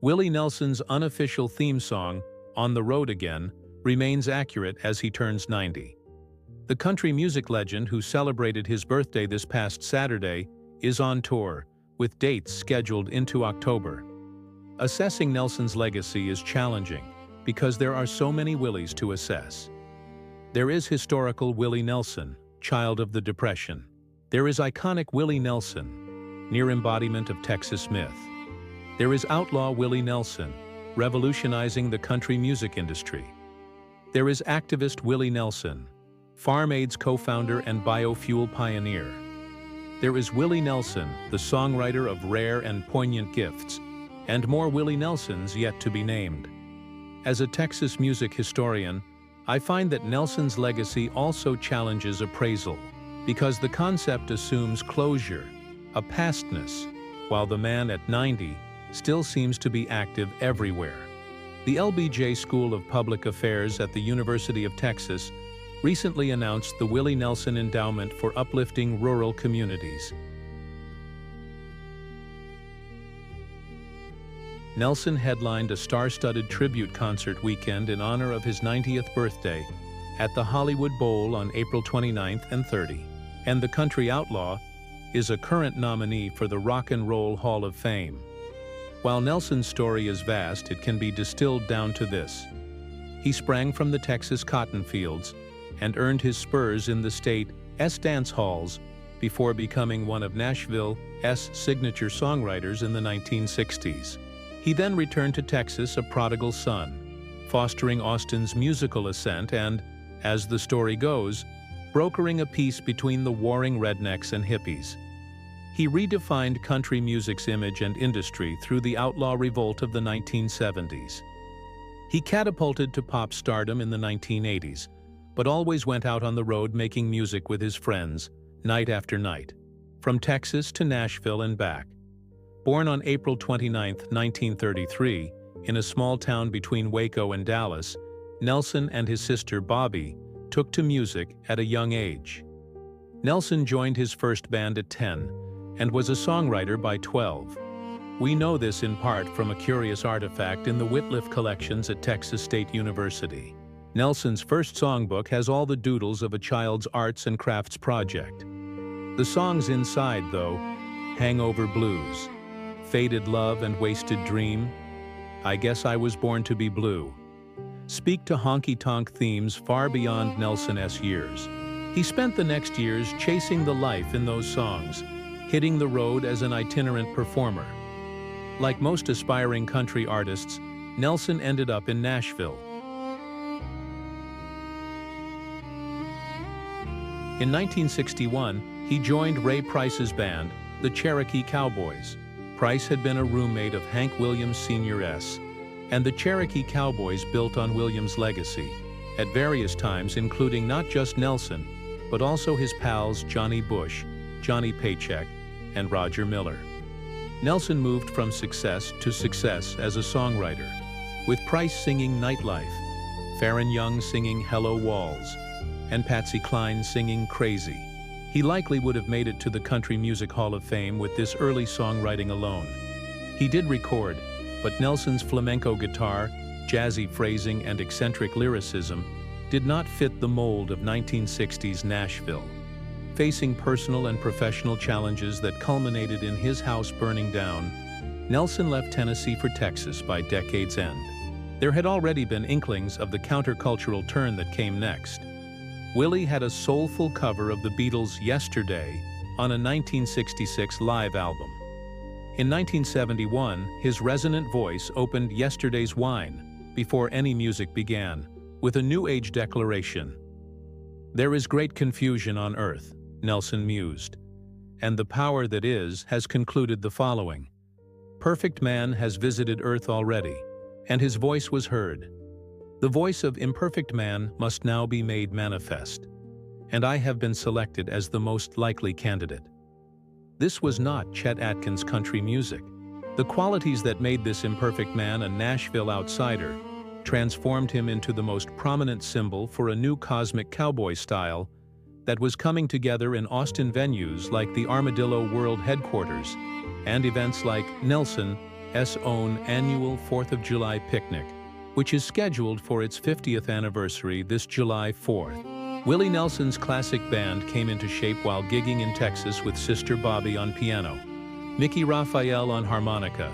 Willie Nelson's unofficial theme song, On the Road Again, remains accurate as he turns 90. The country music legend who celebrated his birthday this past Saturday is on tour, with dates scheduled into October. Assessing Nelson's legacy is challenging because there are so many Willies to assess. There is historical Willie Nelson, child of the Depression. There is iconic Willie Nelson, near embodiment of Texas myth. There is outlaw Willie Nelson, revolutionizing the country music industry. There is activist Willie Nelson, Farm Aid's co-founder and biofuel pioneer. There is Willie Nelson, the songwriter of rare and poignant gifts, and more Willie Nelsons yet to be named. As a Texas music historian, I find that Nelson's legacy also challenges appraisal, because the concept assumes closure, a pastness, while the man at 90 still seems to be active everywhere. The LBJ School of Public Affairs at the University of Texas recently announced the Willie Nelson Endowment for uplifting rural communities. Nelson headlined a star-studded tribute concert weekend in honor of his 90th birthday at the Hollywood Bowl on April 29th and 30, and the country outlaw is a current nominee for the Rock and Roll Hall of Fame. While Nelson's story is vast, it can be distilled down to this. He sprang from the Texas cotton fields and earned his spurs in the state's dance halls before becoming one of Nashville's signature songwriters in the 1960s. He then returned to Texas a prodigal son, fostering Austin's musical ascent and, as the story goes, brokering a peace between the warring rednecks and hippies. He redefined country music's image and industry through the outlaw revolt of the 1970s. He catapulted to pop stardom in the 1980s, but always went out on the road making music with his friends, night after night, from Texas to Nashville and back. Born on April 29, 1933, in a small town between Waco and Dallas, Nelson and his sister Bobby took to music at a young age. Nelson joined his first band at 10 and was a songwriter by 12. We know this in part from a curious artifact in the Whitliff collections at Texas State University. Nelson's first songbook has all the doodles of a child's arts and crafts project. The songs inside, though, Hangover Blues, Faded Love and Wasted Dream, I Guess I Was Born to Be Blue, speak to honky-tonk themes far beyond Nelson's years. He spent the next years chasing the life in those songs, hitting the road as an itinerant performer. Like most aspiring country artists, Nelson ended up in Nashville. In 1961, he joined Ray Price's band, the Cherokee Cowboys. Price had been a roommate of Hank Williams Sr.'s, and the Cherokee Cowboys built on Williams' legacy, at various times including not just Nelson, but also his pals Johnny Bush, Johnny Paycheck, and Roger Miller. Nelson moved from success to success as a songwriter, with Price singing Nightlife, Farron Young singing Hello Walls, and Patsy Cline singing Crazy. He likely would have made it to the Country Music Hall of Fame with this early songwriting alone. He did record, but Nelson's flamenco guitar, jazzy phrasing, and eccentric lyricism did not fit the mold of 1960s Nashville. Facing personal and professional challenges that culminated in his house burning down, Nelson left Tennessee for Texas by decade's end. There had already been inklings of the countercultural turn that came next. Willie had a soulful cover of the Beatles' Yesterday on a 1966 live album. In 1971, his resonant voice opened Yesterday's Wine before any music began, with a New Age declaration. "There is great confusion on earth," Nelson mused, "and the power that is has concluded the following. Perfect man has visited earth already, and his voice was heard. The voice of imperfect man must now be made manifest, and I have been selected as the most likely candidate." This was not Chet Atkins' country music. The qualities that made this imperfect man a Nashville outsider transformed him into the most prominent symbol for a new cosmic cowboy style that was coming together in Austin venues like the Armadillo World Headquarters and events like Nelson own annual 4th of July picnic, which is scheduled for its 50th anniversary this July 4th. Willie Nelson's classic band came into shape while gigging in Texas with Sister Bobby on piano, Mickey Raphael on harmonica,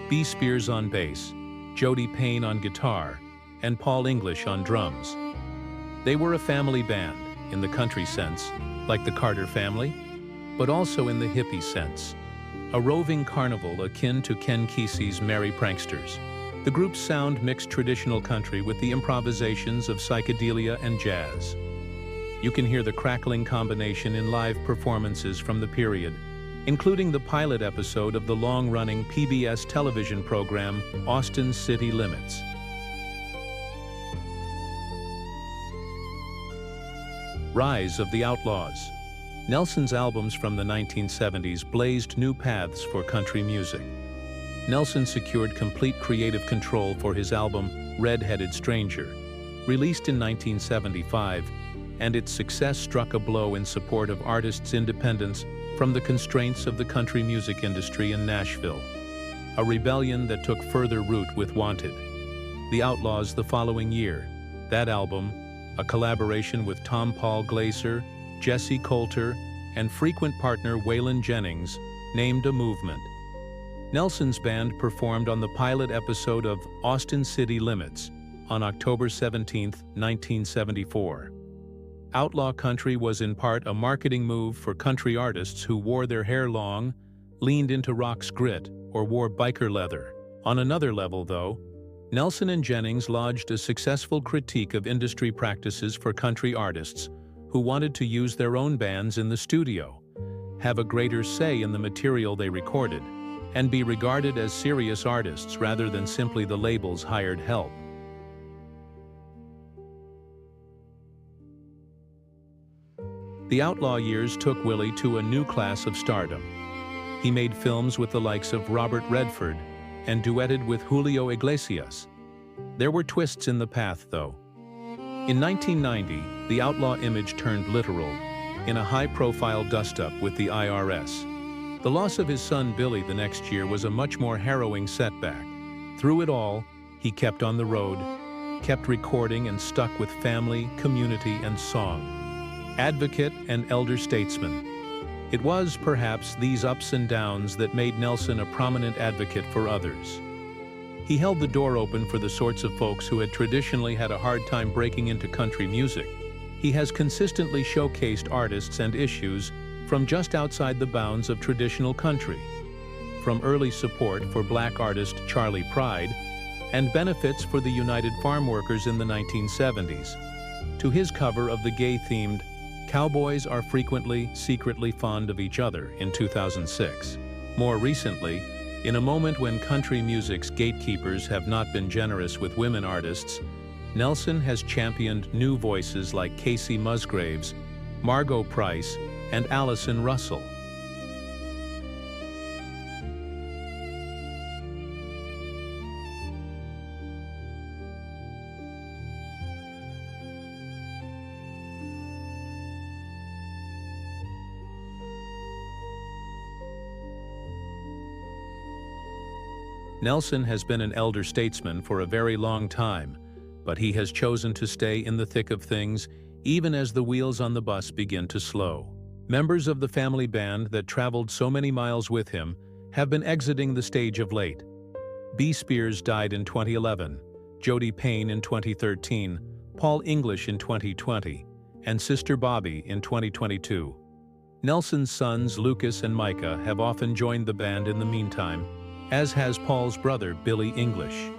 B. Spears on bass, Jody Payne on guitar, and Paul English on drums. They were a family band, in the country sense, like the Carter family, but also in the hippie sense, a roving carnival akin to Ken Kesey's Merry Pranksters. The group's sound mixed traditional country with the improvisations of psychedelia and jazz. You can hear the crackling combination in live performances from the period, including the pilot episode of the long-running PBS television program Austin City Limits. Rise of the Outlaws. Nelson's albums from the 1970s blazed new paths for country music. Nelson secured complete creative control for his album Red-Headed Stranger, released in 1975, and its success struck a blow in support of artists' independence from the constraints of the country music industry in Nashville, a rebellion that took further root with Wanted, The Outlaws the following year. That album, a collaboration with Tom Paul Glaser, Jesse Coulter, and frequent partner Waylon Jennings, named a movement. Nelson's band performed on the pilot episode of Austin City Limits on October 17, 1974. Outlaw Country was in part a marketing move for country artists who wore their hair long, leaned into rock's grit, or wore biker leather. On another level, though, Nelson and Jennings lodged a successful critique of industry practices for country artists who wanted to use their own bands in the studio, have a greater say in the material they recorded, and be regarded as serious artists rather than simply the label's hired help. The outlaw years took Willie to a new class of stardom. He made films with the likes of Robert Redford and duetted with Julio Iglesias. There were twists in the path, though. In 1990, the outlaw image turned literal in a high-profile dust-up with the IRS. The loss of his son Billy the next year was a much more harrowing setback. Through it all, he kept on the road, kept recording, and stuck with family, community, and song. Advocate and elder statesman. It was, perhaps, these ups and downs that made Nelson a prominent advocate for others. He held the door open for the sorts of folks who had traditionally had a hard time breaking into country music. He has consistently showcased artists and issues from just outside the bounds of traditional country, from early support for black artist Charlie Pride and benefits for the United Farm Workers in the 1970s, to his cover of the gay-themed Cowboys Are Frequently Secretly Fond of Each Other in 2006. More recently, in a moment when country music's gatekeepers have not been generous with women artists, Nelson has championed new voices like Casey Musgraves, Margot Price, and Allison Russell. Nelson has been an elder statesman for a very long time, but he has chosen to stay in the thick of things even as the wheels on the bus begin to slow. Members of the family band that traveled so many miles with him have been exiting the stage of late. B. Spears died in 2011, Jody Payne in 2013, Paul English in 2020, and Sister Bobby in 2022. Nelson's sons Lucas and Micah have often joined the band in the meantime, as has Paul's brother Billy English.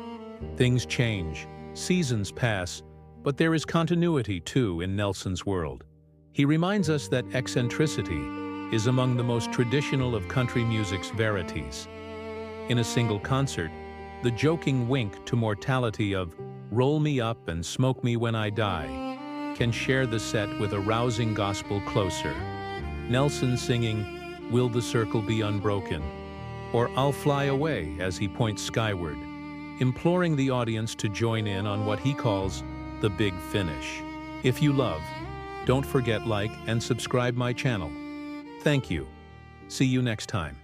Things change, seasons pass, but there is continuity too in Nelson's world. He reminds us that eccentricity is among the most traditional of country music's verities. In a single concert, the joking wink to mortality of "Roll me up and smoke me when I die" can share the set with a rousing gospel closer. Nelson singing "Will the Circle Be Unbroken?" or "I'll Fly Away" as he points skyward, imploring the audience to join in on what he calls the big finish. If you love, don't forget like and subscribe my channel. Thank you. See you next time.